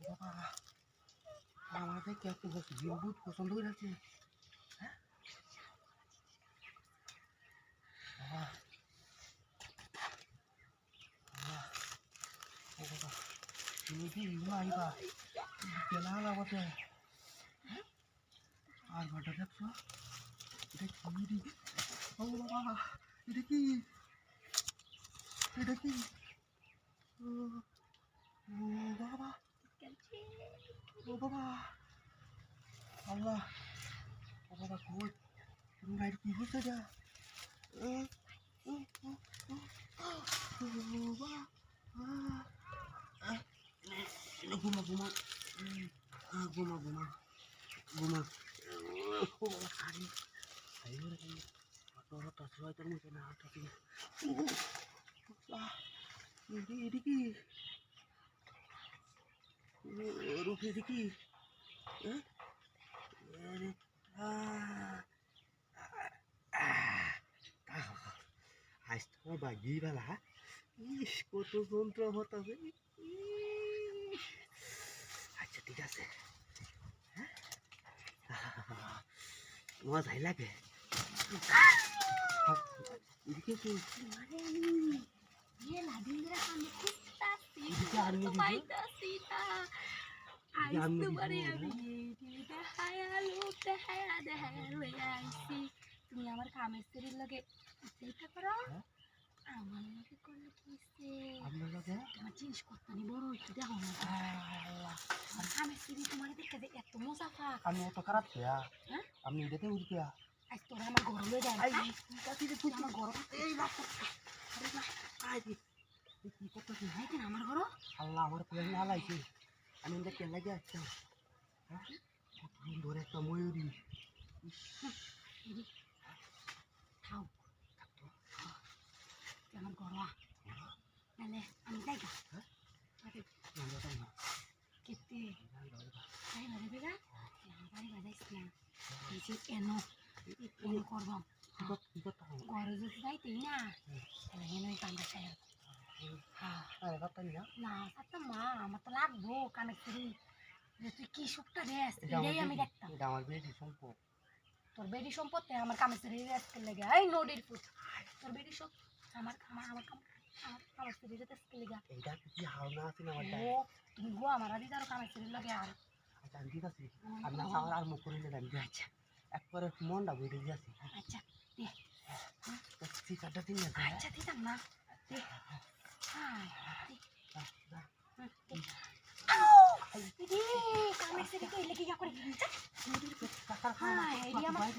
বাবা আমাদের কে একটু জিম্বুট পছন্দ করে আছে হ্যাঁ বাবা ও বাবা তুমি কি আইবা কেনা লাগাতে আর ঘন্টা দেখছো এটা কি ও বাবা এটা কি ও বাবা ও বাবা আল্লাহ ও বাবা কই তুমি বাইরে কি হচ্ছে যা ঘুমা ঘুমা ঘুমা ঘুমা ঘুমা খালি তোর মতো না এদিকে রুখে দেখি আজ তোমার বাগি বেলা ইস কত যন্ত্র হতাবে আচ্ছা ঠিক আছে মজাই লাগে এদিকে কি তুমি আমার কামের শরীর লাগে চিন্তা করো আমার লগে করলে কিসে তোমার জিনিস করতে নি বড় একটু দেখো না কামের শরীর তোমার দেখতে যে এত মজা পা আমি অত খারাপ খেয়া আমি এটাতে উঠবিয়া আজ তোরা আমার ঘর লয়ে যায় আমার ঘর এই কি করতেছি আমার ঘর আল্লাহ আমার প্লেন হালাইছে আমি এটা কেন লাগে আসতাম ধরে একটা ময়ূরী খাও আমার ঘর নাহলে আমি যাই গা কেতে তাই বাজে বেগা বাড়ি বাজাইস না বেশি এনো এনো করবাম ঘরে যদি যাইতেই না তাহলে এনোই কামড়া খাই না সাথে মা আমার তো লাগবো কামের করি তুই কি সুখটা দেস এটাই আমি দেখতাম আমার বেশি সম্পদ তোর বেডি সম্পদ আমার কামের শরীরে আজকে লেগে এই নদীর ফুট তোর বেডি সব আমার আমার আমার আমার শরীরে আজকে লেগে এইটা কি হাও না আছে না আমার ও তুমি গো আমার আদি তার কামের শরীর লাগে আর আচ্ছা ঠিক আছে আর না চাওয়ার আর মুখ করে নিলাম আচ্ছা একবারে মনটা বইতে দিয়েছি আচ্ছা দে ঠিক আছে দিন না আচ্ছা দিতাম না দে হাই কামের শরীরে লেগে করে হাই এরিয়া আমার